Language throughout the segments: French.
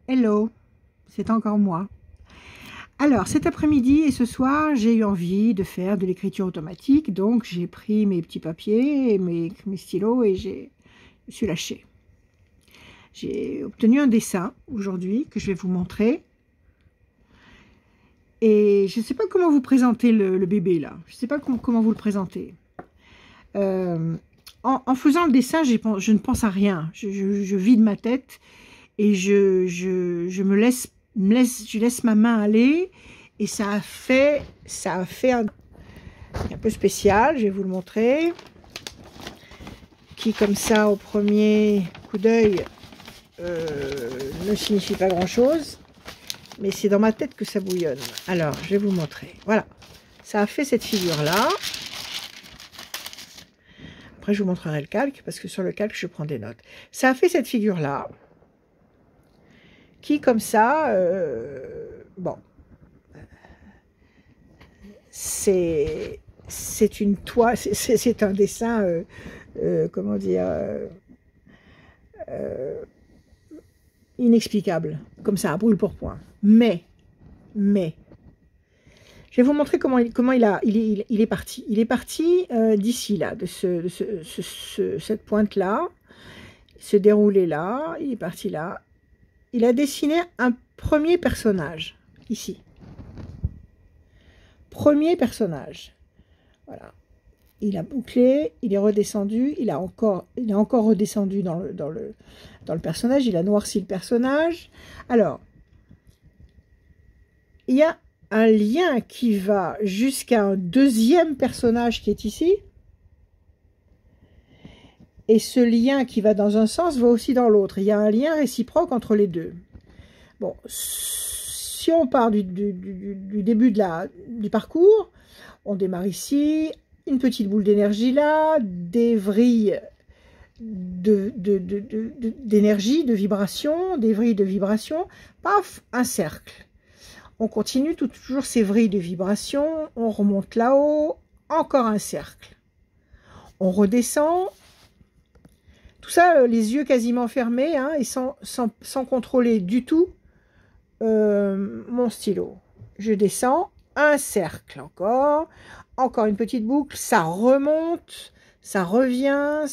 Hello, c'est encore moi. Alors, cet après-midi et ce soir, j'ai eu envie de faire de l'écriture automatique, donc j'ai pris mes petits papiers, et mes stylos et je suis lâchée. J'ai obtenu un dessin aujourd'hui que je vais vous montrer. Et je ne sais pas comment vous présenter le bébé là. Je ne sais pas comment vous le présenter. En faisant le dessin, je ne pense à rien. Je vide ma tête et je laisse ma main aller. Et ça a fait un peu spécial. Je vais vous le montrer. Qui comme ça, au premier coup d'œil, ne signifie pas grand-chose. Mais c'est dans ma tête que ça bouillonne. Alors, je vais vous montrer. Voilà. Ça a fait cette figure-là. Après, je vous montrerai le calque, parce que sur le calque, je prends des notes. Ça a fait cette figure-là. Qui, comme ça... bon. C'est une toile... C'est un dessin... comment dire... inexplicable. Comme ça, à brûle pour point. Mais, je vais vous montrer comment il est parti. Il est parti d'ici, là, de cette pointe-là, se dérouler là, il est parti là. Il a dessiné un premier personnage, ici. Premier personnage. Voilà. Il a bouclé, il est redescendu, il a encore redescendu dans le personnage, il a noirci le personnage. Alors, il y a un lien qui va jusqu'à un deuxième personnage qui est ici. Et ce lien qui va dans un sens va aussi dans l'autre. Il y a un lien réciproque entre les deux. Bon, si on part du début du parcours, on démarre ici, une petite boule d'énergie là, des vrilles d'énergie, de vibration, des vrilles de vibration, paf, un cercle. On continue toujours ces vrilles de vibration, on remonte là-haut, encore un cercle. On redescend, tout ça les yeux quasiment fermés, hein, et sans contrôler du tout mon stylo. Je descends, un cercle encore une petite boucle, ça remonte, ça revient,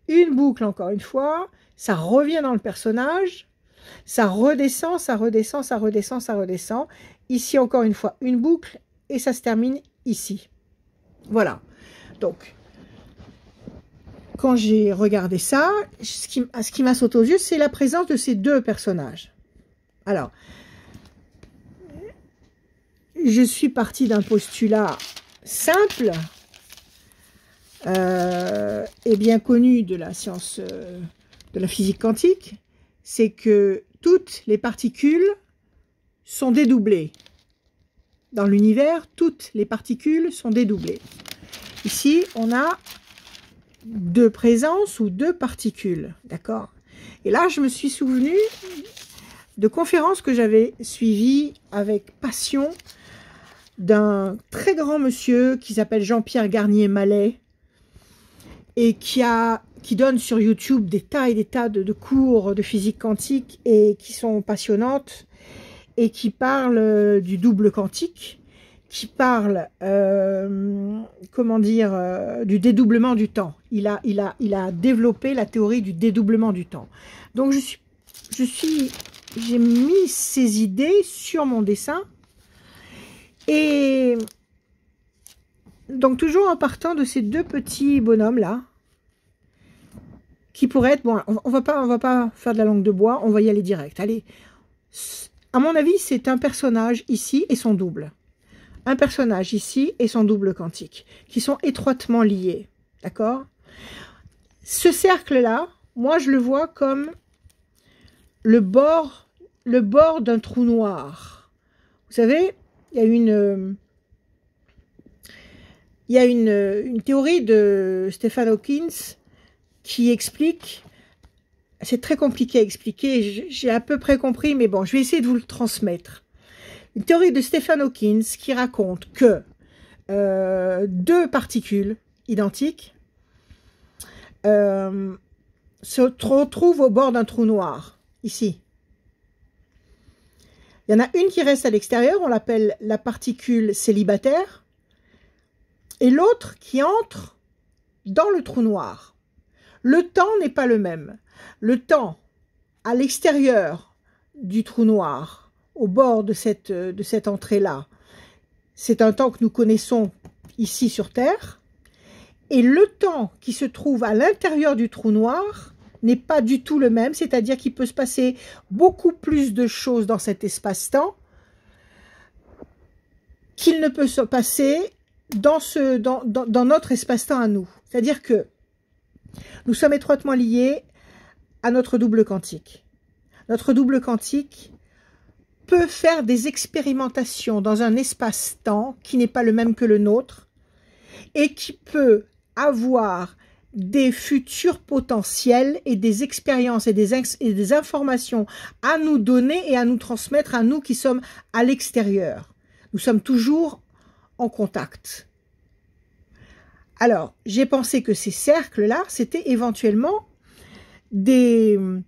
une boucle encore une fois, ça revient dans le personnage, ça redescend, ça redescend, ça redescend, ça redescend. Ici, encore une fois, une boucle et ça se termine ici. Voilà. Donc, quand j'ai regardé ça, ce qui m'a sauté aux yeux, c'est la présence de ces deux personnages. Alors, je suis partie d'un postulat simple et bien connu de la science de la physique quantique, c'est que toutes les particules sont dédoublées. Dans l'univers, toutes les particules sont dédoublées. Ici, on a deux présences ou deux particules, d'accord? Et là, je me suis souvenu de conférences que j'avais suivies avec passion d'un très grand monsieur qui s'appelle Jean-Pierre Garnier-Mallet et qui donne sur YouTube des tas et des tas de cours de physique quantique et qui sont passionnantes et qui parlent du double quantique, qui parle, comment dire, du dédoublement du temps. Il a développé la théorie du dédoublement du temps. Donc j'ai mis ces idées sur mon dessin et donc toujours en partant de ces deux petits bonhommes là, qui pourraient être, bon, on va pas faire de la langue de bois, on va y aller direct. Allez, à mon avis, c'est un personnage ici et son double. Un personnage ici et son double quantique, qui sont étroitement liés, d'accord? Ce cercle-là, moi je le vois comme le bord d'un trou noir. Vous savez, il y a une théorie de Stephen Hawking qui explique, c'est très compliqué à expliquer, j'ai à peu près compris, mais bon, je vais essayer de vous le transmettre. Une théorie de Stephen Hawking qui raconte que deux particules identiques se retrouvent au bord d'un trou noir, ici. Il y en a une qui reste à l'extérieur, on l'appelle la particule célibataire, et l'autre qui entre dans le trou noir. Le temps n'est pas le même. Le temps à l'extérieur du trou noir, au bord de cette entrée-là, c'est un temps que nous connaissons ici sur Terre, et le temps qui se trouve à l'intérieur du trou noir n'est pas du tout le même, c'est-à-dire qu'il peut se passer beaucoup plus de choses dans cet espace-temps qu'il ne peut se passer dans notre espace-temps à nous. C'est-à-dire que nous sommes étroitement liés à notre double quantique. Notre double quantique peut faire des expérimentations dans un espace-temps qui n'est pas le même que le nôtre et qui peut avoir des futurs potentiels et des expériences et des informations à nous donner et à nous transmettre à nous qui sommes à l'extérieur. Nous sommes toujours en contact. Alors, j'ai pensé que ces cercles-là, c'était éventuellement bon,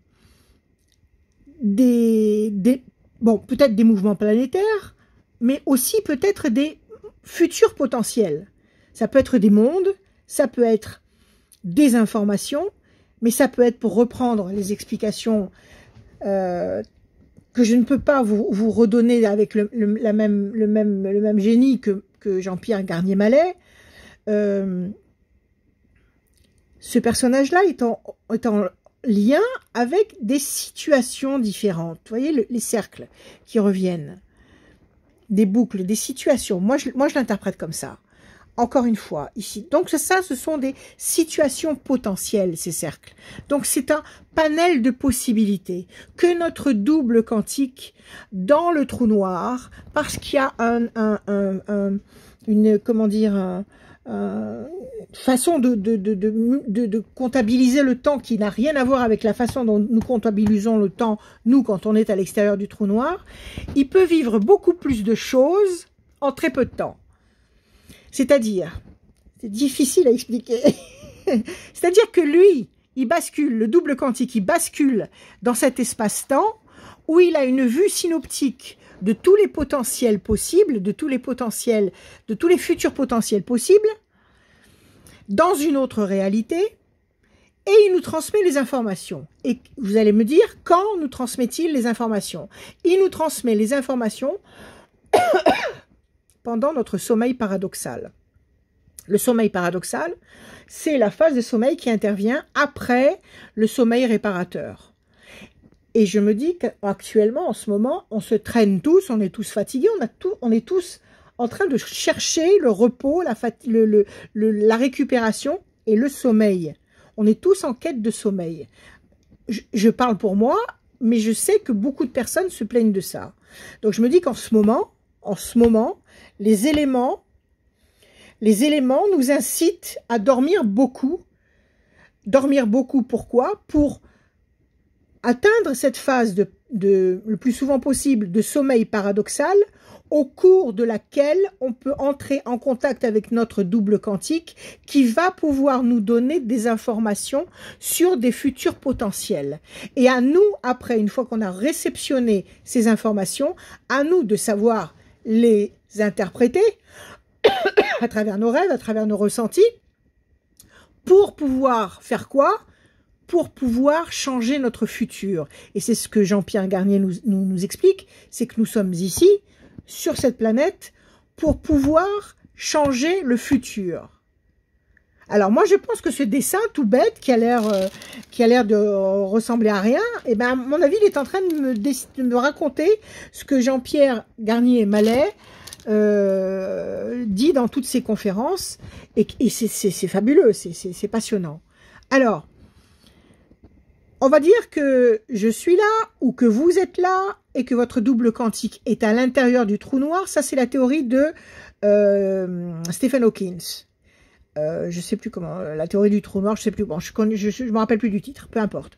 peut-être des mouvements planétaires, mais aussi peut-être des futurs potentiels. Ça peut être des mondes, ça peut être des informations, mais ça peut être, pour reprendre les explications que je ne peux pas vous redonner avec le même génie que Jean-Pierre Garnier-Mallet. Ce personnage-là est en lien avec des situations différentes. Vous voyez les cercles qui reviennent, des boucles, des situations. Moi, je l'interprète comme ça. Encore une fois, ici. Donc ça, ce sont des situations potentielles, ces cercles. Donc c'est un panel de possibilités que notre double quantique dans le trou noir, parce qu'il y a une façon de comptabiliser le temps qui n'a rien à voir avec la façon dont nous comptabilisons le temps, nous, quand on est à l'extérieur du trou noir, il peut vivre beaucoup plus de choses en très peu de temps. C'est-à-dire, c'est difficile à expliquer, c'est-à-dire que lui, il bascule, le double quantique, il bascule dans cet espace-temps où il a une vue synoptique de tous les potentiels possibles, de tous les futurs potentiels possibles, dans une autre réalité, et il nous transmet les informations. Et vous allez me dire, quand nous transmet-il les informations? Il nous transmet les informations pendant notre sommeil paradoxal. Le sommeil paradoxal, c'est la phase de sommeil qui intervient après le sommeil réparateur. Et je me dis qu'actuellement, en ce moment, on se traîne tous, on est tous fatigués, on est tous en train de chercher le repos, la récupération et le sommeil. On est tous en quête de sommeil. Je parle pour moi, mais je sais que beaucoup de personnes se plaignent de ça. Donc je me dis qu'en ce moment, les éléments nous incitent à dormir beaucoup. Dormir beaucoup, pourquoi? Pour atteindre cette phase le plus souvent possible de sommeil paradoxal, au cours de laquelle on peut entrer en contact avec notre double quantique qui va pouvoir nous donner des informations sur des futurs potentiels. Et à nous, après, une fois qu'on a réceptionné ces informations, à nous de savoir les interpréter à travers nos rêves, à travers nos ressentis, pour pouvoir faire quoi? Pour pouvoir changer notre futur. Et c'est ce que Jean-Pierre Garnier nous explique, c'est que nous sommes ici, sur cette planète, pour pouvoir changer le futur. Alors moi je pense que ce dessin tout bête, qui a l'air de ressembler à rien, eh ben à mon avis il est en train de me raconter ce que Jean-Pierre Garnier-Mallet dit dans toutes ses conférences, et c'est fabuleux, c'est passionnant. Alors, on va dire que je suis là, ou que vous êtes là, et que votre double quantique est à l'intérieur du trou noir. Ça, c'est la théorie de Stephen Hawking. Je sais plus comment, la théorie du trou noir, je sais plus, bon, je me rappelle plus du titre, peu importe.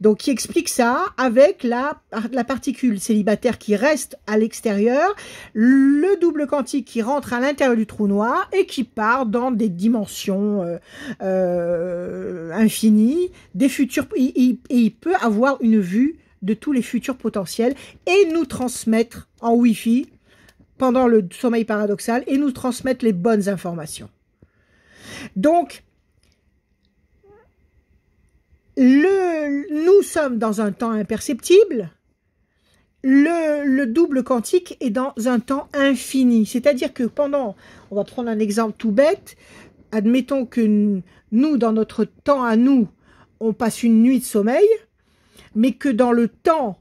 Donc, qui explique ça avec la particule célibataire qui reste à l'extérieur, le double quantique qui rentre à l'intérieur du trou noir et qui part dans des dimensions infinies, des futurs, et il peut avoir une vue de tous les futurs potentiels et nous transmettre en Wi-Fi pendant le sommeil paradoxal et nous transmettre les bonnes informations. Donc, nous sommes dans un temps imperceptible, le double quantique est dans un temps infini. C'est-à-dire que pendant, on va prendre un exemple tout bête, admettons que nous, dans notre temps à nous, on passe une nuit de sommeil, mais que dans le temps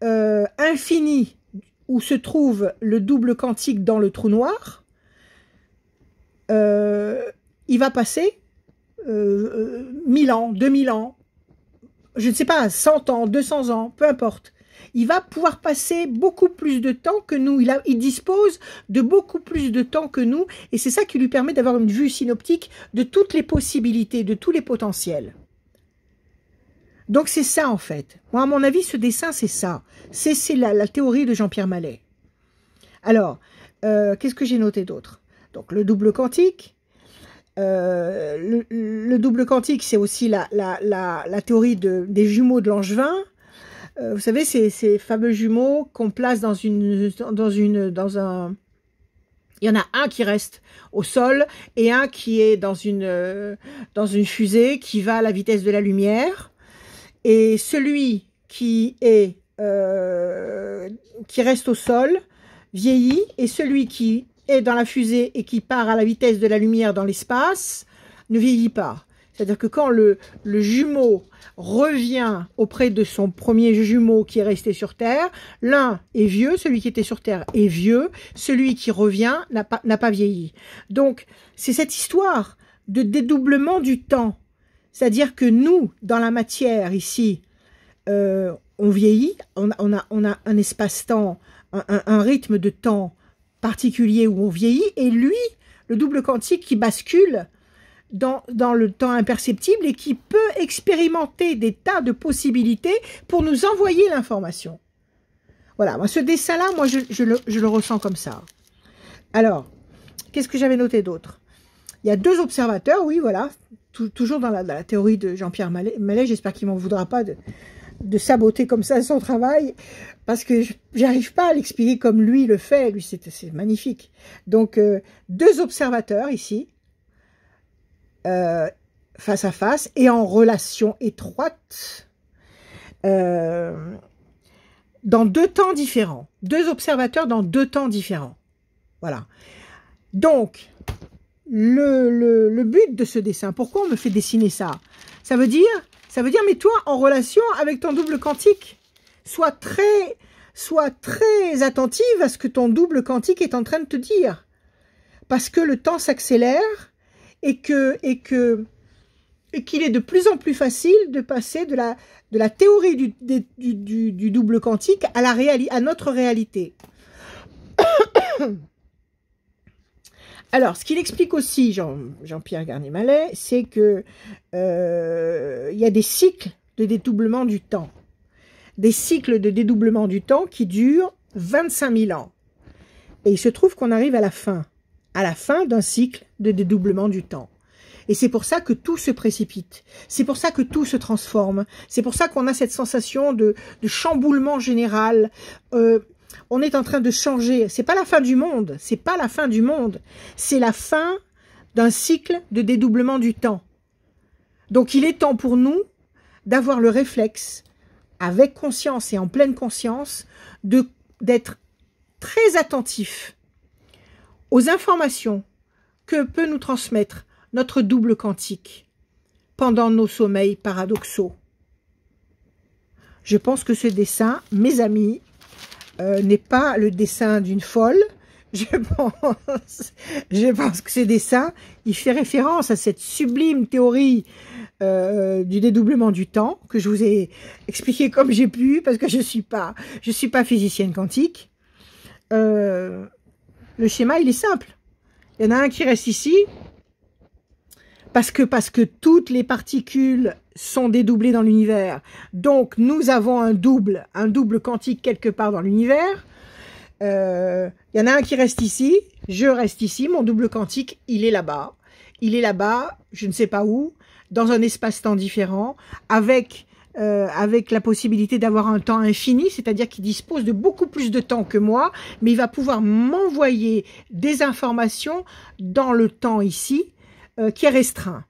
infini où se trouve le double quantique dans le trou noir, il va passer 1000 ans, 2000 ans, je ne sais pas, 100 ans, 200 ans, peu importe. Il va pouvoir passer beaucoup plus de temps que nous. Il dispose de beaucoup plus de temps que nous. Et c'est ça qui lui permet d'avoir une vue synoptique de toutes les possibilités, de tous les potentiels. Donc c'est ça en fait. Moi, à mon avis, ce dessin, c'est ça. C'est la théorie de Jean-Pierre Mallet. Alors, qu'est-ce que j'ai noté d'autre? Donc le double quantique. Le double quantique, c'est aussi la théorie des jumeaux de Langevin. Vous savez, ces fameux jumeaux qu'on place dans un... Il y en a un qui reste au sol et un qui est dans une fusée qui va à la vitesse de la lumière. Et celui qui reste au sol vieillit et celui qui est dans la fusée et qui part à la vitesse de la lumière dans l'espace ne vieillit pas. C'est-à-dire que quand le jumeau revient auprès de son premier jumeau qui est resté sur Terre, l'un est vieux, celui qui était sur Terre est vieux, celui qui revient n'a pas vieilli. Donc, c'est cette histoire de dédoublement du temps. C'est-à-dire que nous, dans la matière, ici, on vieillit, on a un espace-temps, un rythme de temps particulier où on vieillit, et lui, le double quantique qui bascule dans le temps imperceptible et qui peut expérimenter des tas de possibilités pour nous envoyer l'information. Voilà, moi ce dessin-là, moi je le ressens comme ça. Alors, qu'est-ce que j'avais noté d'autre? Il y a deux observateurs, oui, voilà, toujours dans la théorie de Jean-Pierre Mallet, j'espère qu'il ne m'en voudra pas de saboter comme ça son travail, parce que j'arrive pas à l'expliquer comme lui le fait, lui c'est magnifique. Donc, deux observateurs ici, face à face et en relation étroite, dans deux temps différents. Deux observateurs dans deux temps différents. Voilà. Donc, le but de ce dessin, pourquoi on me fait dessiner ça? Ça veut dire, mais toi, en relation avec ton double quantique, sois très attentive à ce que ton double quantique est en train de te dire. Parce que le temps s'accélère et qu'il est de plus en plus facile de passer de la théorie du double quantique à notre réalité. Alors, ce qu'il explique aussi, Jean-Pierre Garnier-Mallet, c'est que il y a des cycles de dédoublement du temps. Des cycles de dédoublement du temps qui durent 25 000 ans. Et il se trouve qu'on arrive à la fin d'un cycle de dédoublement du temps. Et c'est pour ça que tout se précipite. C'est pour ça que tout se transforme. C'est pour ça qu'on a cette sensation de chamboulement général. On est en train de changer. C'est pas la fin du monde. C'est pas la fin du monde. C'est la fin d'un cycle de dédoublement du temps. Donc il est temps pour nous d'avoir le réflexe, avec conscience et en pleine conscience, d'être très attentif aux informations que peut nous transmettre notre double quantique pendant nos sommeils paradoxaux. Je pense que ce dessin, mes amis, n'est pas le dessin d'une folle. Je pense que ce dessin, il fait référence à cette sublime théorie du dédoublement du temps que je vous ai expliqué comme j'ai pu, parce que je suis pas physicienne quantique. Le schéma, il est simple. Il y en a un qui reste ici, parce que toutes les particules sont dédoublées dans l'univers. Donc, nous avons un double quantique quelque part dans l'univers. Il y en a un qui reste ici, je reste ici, mon double quantique, il est là-bas. Il est là-bas, je ne sais pas où, dans un espace-temps différent, avec avec la possibilité d'avoir un temps infini, c'est-à-dire qu'il dispose de beaucoup plus de temps que moi, mais il va pouvoir m'envoyer des informations dans le temps ici, qui est restreint.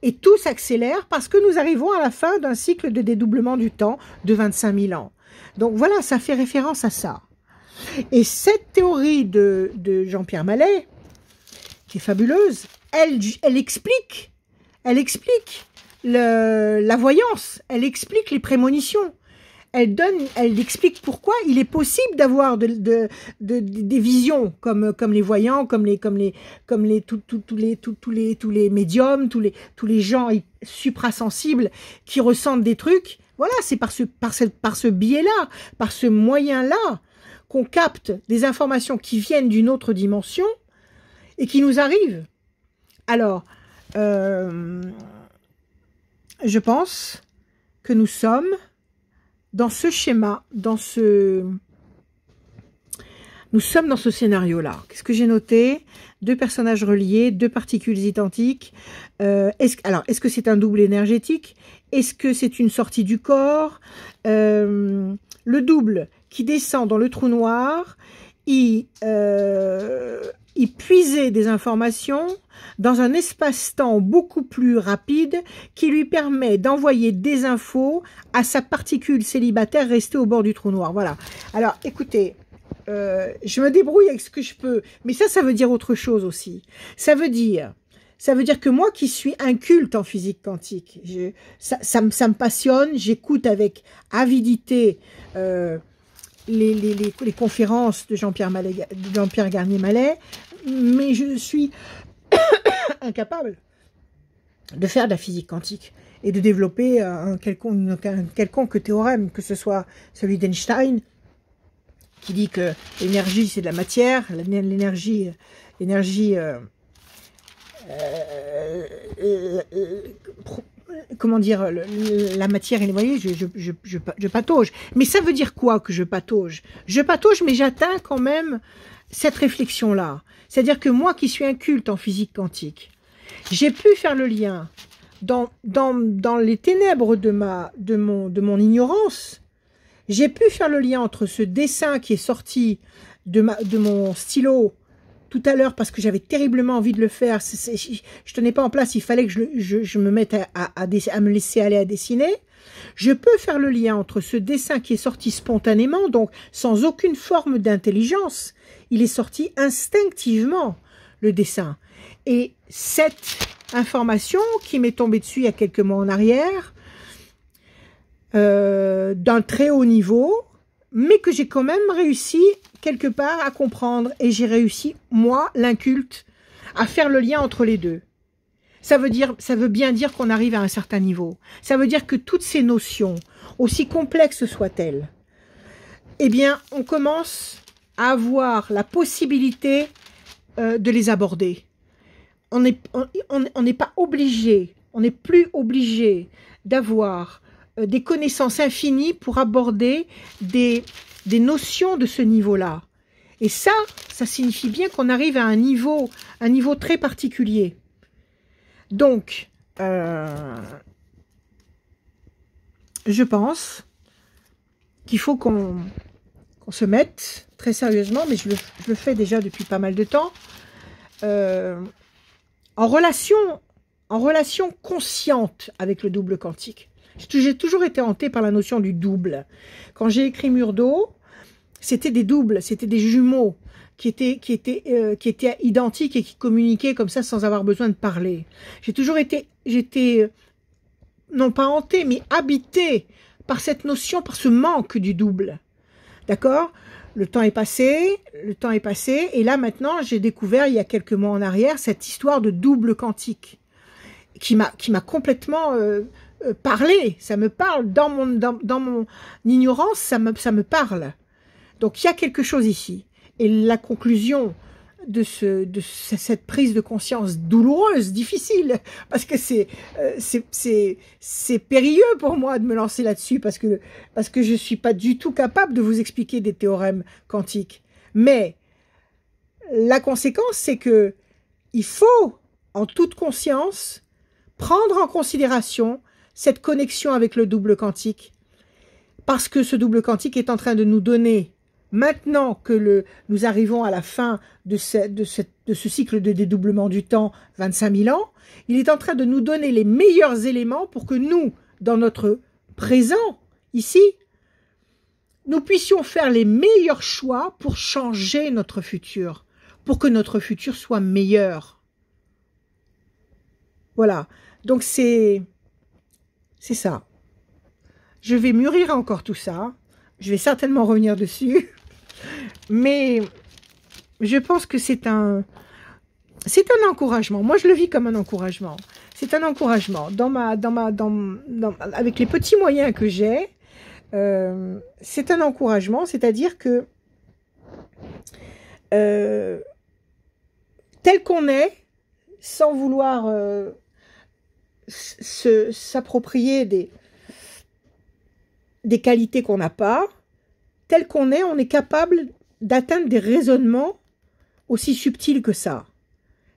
Et tout s'accélère parce que nous arrivons à la fin d'un cycle de dédoublement du temps de 25 000 ans. Donc voilà, ça fait référence à ça. Et cette théorie de Jean-Pierre Mallet, qui est fabuleuse, elle explique la voyance, elle explique les prémonitions, elle explique pourquoi il est possible d'avoir des visions comme les voyants, tous les médiums, tous les gens suprasensibles qui ressentent des trucs. Voilà, c'est par ce biais-là, par ce moyen-là, qu'on capte des informations qui viennent d'une autre dimension et qui nous arrivent. Alors, je pense que nous sommes dans ce schéma, nous sommes dans ce scénario-là. Qu'est-ce que j'ai noté? 2 personnages reliés, 2 particules identiques. Est-ce que c'est un double énergétique? Est-ce que c'est une sortie du corps? Le double qui descend dans le trou noir, il puisait des informations dans un espace-temps beaucoup plus rapide qui lui permet d'envoyer des infos à sa particule célibataire restée au bord du trou noir. Voilà. Alors, écoutez, je me débrouille avec ce que je peux, mais ça veut dire autre chose aussi. Ça veut dire que moi qui suis inculte en physique quantique, ça me passionne, j'écoute avec avidité les conférences de Jean-Pierre Garnier-Mallet, mais je suis incapable de faire de la physique quantique et de développer un quelconque théorème, que ce soit celui d'Einstein, qui dit que l'énergie c'est de la matière, comment dire, la matière, vous voyez, je patauge. Mais ça veut dire quoi que je patauge? Je patauge, mais j'atteins quand même cette réflexion-là. C'est-à-dire que moi qui suis inculte en physique quantique, j'ai pu faire le lien dans les ténèbres de mon ignorance. J'ai pu faire le lien entre ce dessin qui est sorti de mon stylo tout à l'heure parce que j'avais terriblement envie de le faire. Je tenais pas en place, il fallait que je me mette à me laisser aller à dessiner. Je peux faire le lien entre ce dessin qui est sorti spontanément, donc sans aucune forme d'intelligence. Il est sorti instinctivement, le dessin. Et cette information qui m'est tombée dessus il y a quelques mois en arrière, d'un très haut niveau, mais que j'ai quand même réussi quelque part à comprendre, et j'ai réussi, moi, l'inculte, à faire le lien entre les deux. Ça veut bien dire qu'on arrive à un certain niveau. Ça veut dire que toutes ces notions, aussi complexes soient-elles, eh bien, on commence à avoir la possibilité de les aborder. On n'est pas obligé, on n'est plus obligé d'avoir des connaissances infinies pour aborder des notions de ce niveau-là. Et ça signifie bien qu'on arrive à un niveau très particulier. Donc, je pense qu'il faut qu'on se mette très sérieusement, mais je le fais déjà depuis pas mal de temps, en relation consciente avec le double quantique. J'ai toujours été hantée par la notion du double. Quand j'ai écrit Murdo, c'était des doubles, c'était des jumeaux qui étaient identiques et qui communiquaient comme ça sans avoir besoin de parler. J'étais non pas hantée, mais habitée par cette notion, par ce manque du double. D'accord ? Le temps est passé, et là maintenant j'ai découvert il y a quelques mois en arrière cette histoire de double quantique qui m'a complètement parlé. Ça me parle dans mon ignorance, ça me parle. Donc il y a quelque chose ici. Et la conclusion de cette prise de conscience douloureuse, difficile, parce que c'est périlleux pour moi de me lancer là-dessus, parce que je suis pas du tout capable de vous expliquer des théorèmes quantiques. Mais la conséquence, c'est que il faut, en toute conscience, prendre en considération cette connexion avec le double quantique. Parce que ce double quantique est en train de nous donner, maintenant que nous arrivons à la fin de ce cycle de dédoublement du temps, 25 000 ans, il est en train de nous donner les meilleurs éléments pour que nous, dans notre présent, ici, nous puissions faire les meilleurs choix pour changer notre futur, pour que notre futur soit meilleur. Voilà, donc c'est ça. Je vais mûrir encore tout ça, je vais certainement revenir dessus, mais je pense que c'est un encouragement. Moi, je le vis comme un encouragement. C'est un encouragement. Avec les petits moyens que j'ai, c'est un encouragement, c'est-à-dire que tel qu'on est, sans vouloir s'approprier des qualités qu'on n'a pas, tel qu'on est, on est capable d'atteindre des raisonnements aussi subtils que ça,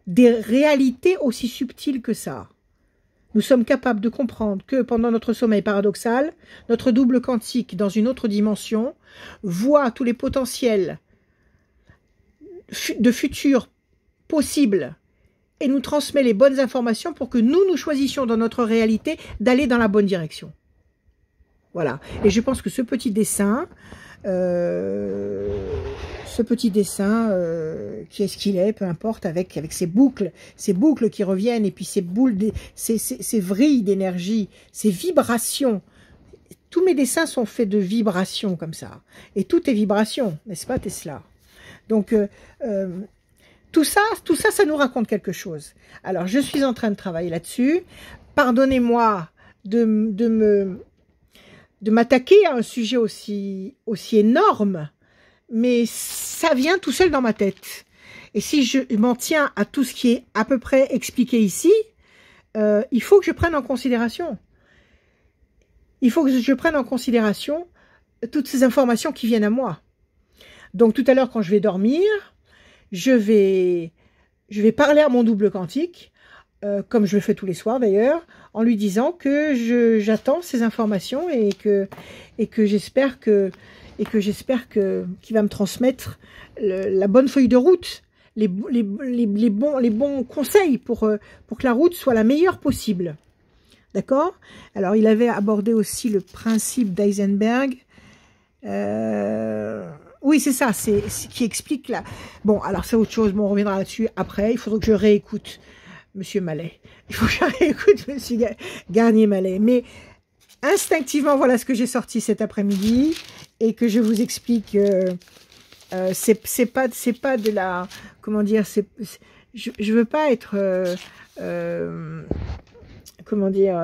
des réalités aussi subtiles que ça. Nous sommes capables de comprendre que pendant notre sommeil paradoxal, notre double quantique dans une autre dimension voit tous les potentiels de futur possibles et nous transmet les bonnes informations pour que nous choisissions dans notre réalité d'aller dans la bonne direction. Voilà. Et je pense que ce petit dessin, qui est-ce qu'il est, peu importe, avec ces boucles qui reviennent, et puis ces vrilles d'énergie, ces vibrations. Tous mes dessins sont faits de vibrations comme ça. Et tout est vibration, n'est-ce pas, Tesla? Donc, tout ça, ça nous raconte quelque chose. Alors, je suis en train de travailler là-dessus. Pardonnez-moi de m'attaquer à un sujet aussi énorme, mais ça vient tout seul dans ma tête. Et si je m'en tiens à tout ce qui est à peu près expliqué ici, il faut que je prenne en considération. Il faut que je prenne en considération toutes ces informations qui viennent à moi. Donc tout à l'heure, quand je vais dormir, je vais parler à mon double quantique, comme je le fais tous les soirs d'ailleurs, en lui disant que j'attends ces informations et que j'espère qu'il va me transmettre la bonne feuille de route, les bons conseils pour que la route soit la meilleure possible. D'accord? Alors, il avait abordé aussi le principe d'Eisenberg. Oui, c'est ça, c'est ce qui explique là. Bon, alors c'est autre chose, bon, on reviendra là-dessus après. Il faudra que je réécoute Monsieur Mallet. Il faut que je réécoute Monsieur Garnier-Mallet. Mais instinctivement, voilà ce que j'ai sorti cet après-midi et que je vous explique. C'est pas de la, comment dire, je veux pas être, comment dire,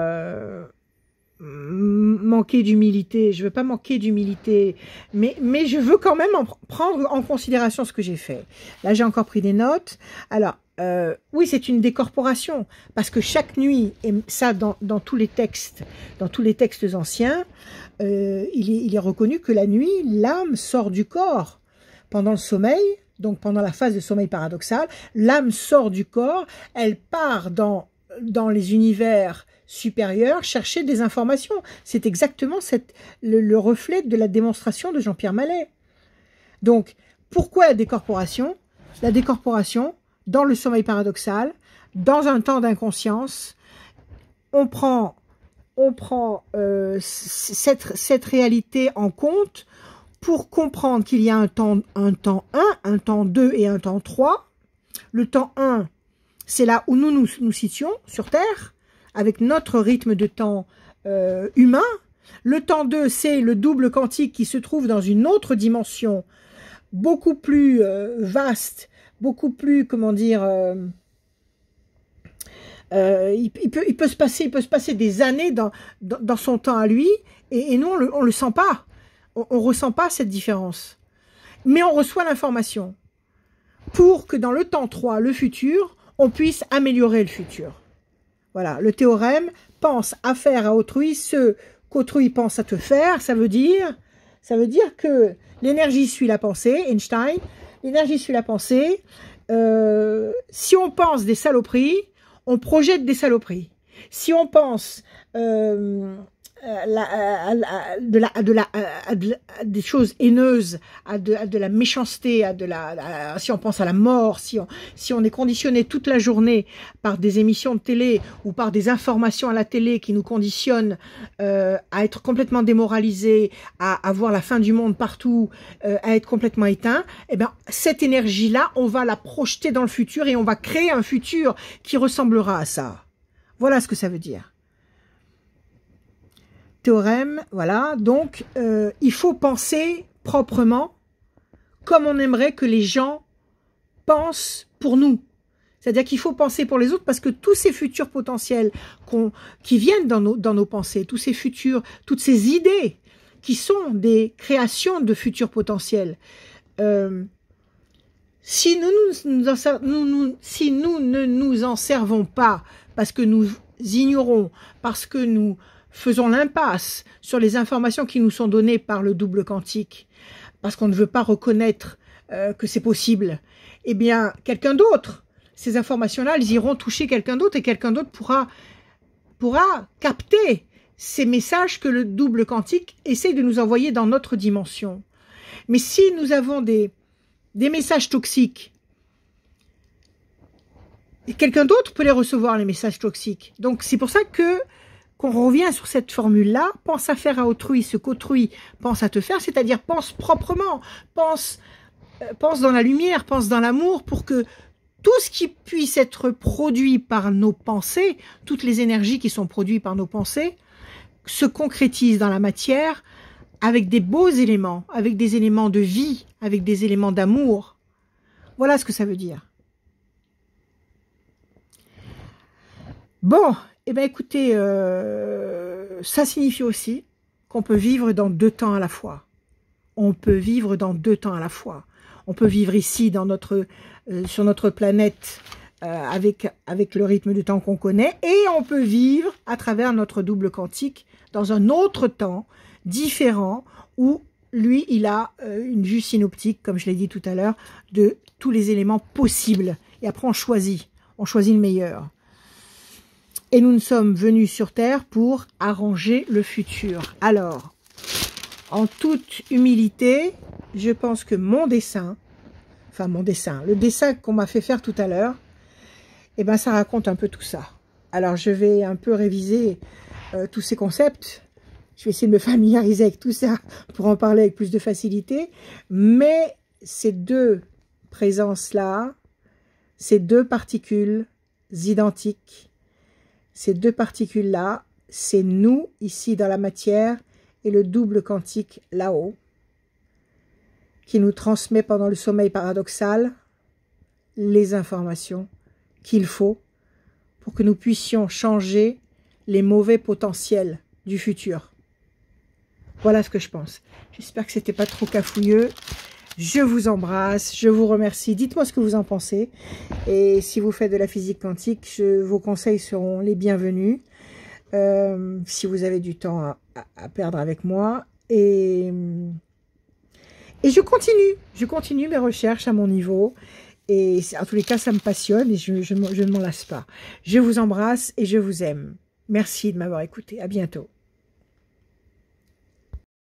manquer d'humilité. Je veux pas manquer d'humilité, mais je veux quand même prendre en considération ce que j'ai fait. Là, j'ai encore pris des notes. Alors, oui, c'est une décorporation, parce que chaque nuit, et ça dans tous les textes anciens, il est reconnu que la nuit, l'âme sort du corps. Pendant le sommeil, donc pendant la phase de sommeil paradoxal, l'âme sort du corps, elle part dans les univers supérieurs chercher des informations. C'est exactement le reflet de la démonstration de Jean-Pierre Mallet. Donc, pourquoi la décorporation? La décorporation, dans le sommeil paradoxal, dans un temps d'inconscience, on prend cette réalité en compte pour comprendre qu'il y a un temps 1, un temps 2 et un temps 3. Le temps 1, c'est là où nous situons sur Terre, avec notre rythme de temps humain. Le temps 2, c'est le double quantique qui se trouve dans une autre dimension, beaucoup plus vaste, beaucoup plus, comment dire, il peut se passer des années dans son temps à lui, et nous, on le sent pas. On ressent pas cette différence. Mais on reçoit l'information pour que dans le temps 3, le futur, on puisse améliorer le futur. Voilà, le théorème, pense à faire à autrui ce qu'autrui pense à te faire. Ça veut dire que l'énergie suit la pensée, Einstein, l'énergie suit la pensée. Si on pense des saloperies, on projette des saloperies. Si on pense des choses haineuses, à de la méchanceté, si on pense à la mort, si on est conditionné toute la journée par des émissions de télé ou par des informations à la télé qui nous conditionnent à être complètement démoralisés, à voir la fin du monde partout, à être complètement éteint, eh bien cette énergie-là, on va la projeter dans le futur et on va créer un futur qui ressemblera à ça. Voilà ce que ça veut dire. Théorème, voilà, donc il faut penser proprement comme on aimerait que les gens pensent pour nous. C'est-à-dire qu'il faut penser pour les autres parce que tous ces futurs potentiels qui viennent dans nos pensées, tous ces futurs, toutes ces idées qui sont des créations de futurs potentiels, si nous ne nous en servons pas parce que nous ignorons, parce que nous faisons l'impasse sur les informations qui nous sont données par le double quantique, parce qu'on ne veut pas reconnaître que c'est possible, eh bien, quelqu'un d'autre, ces informations-là, elles iront toucher quelqu'un d'autre et quelqu'un d'autre pourra capter ces messages que le double quantique essaie de nous envoyer dans notre dimension. Mais si nous avons des messages toxiques, quelqu'un d'autre peut les recevoir, les messages toxiques. Donc, c'est pour ça qu'on revient sur cette formule-là, pense à faire à autrui ce qu'autrui pense à te faire, c'est-à-dire pense proprement, pense dans la lumière, pense dans l'amour, pour que tout ce qui puisse être produit par nos pensées, toutes les énergies qui sont produites par nos pensées, se concrétisent dans la matière avec des beaux éléments, avec des éléments de vie, avec des éléments d'amour. Voilà ce que ça veut dire. Bon, eh bien écoutez, ça signifie aussi qu'on peut vivre dans 2 temps à la fois. On peut vivre dans 2 temps à la fois. On peut vivre ici sur notre planète avec le rythme de temps qu'on connaît, et on peut vivre à travers notre double quantique dans un autre temps différent où lui, il a une vue synoptique, comme je l'ai dit tout à l'heure, de tous les éléments possibles. Et après, on choisit le meilleur. Et nous sommes venus sur Terre pour arranger le futur. Alors, en toute humilité, je pense que le dessin qu'on m'a fait faire tout à l'heure, eh ben, ça raconte un peu tout ça. Alors, je vais un peu réviser tous ces concepts. Je vais essayer de me familiariser avec tout ça pour en parler avec plus de facilité. Mais ces 2 présences-là, ces 2 particules identiques, ces 2 particules-là, c'est nous, ici dans la matière, et le double quantique là-haut, qui nous transmet pendant le sommeil paradoxal les informations qu'il faut pour que nous puissions changer les mauvais potentiels du futur. Voilà ce que je pense. J'espère que c'était pas trop cafouilleux. Je vous embrasse, je vous remercie. Dites-moi ce que vous en pensez. Et si vous faites de la physique quantique, vos conseils seront les bienvenus. Si vous avez du temps à perdre avec moi. Et je continue mes recherches à mon niveau. Et en tous les cas, ça me passionne et je ne m'en lasse pas. Je vous embrasse et je vous aime. Merci de m'avoir écouté. À bientôt.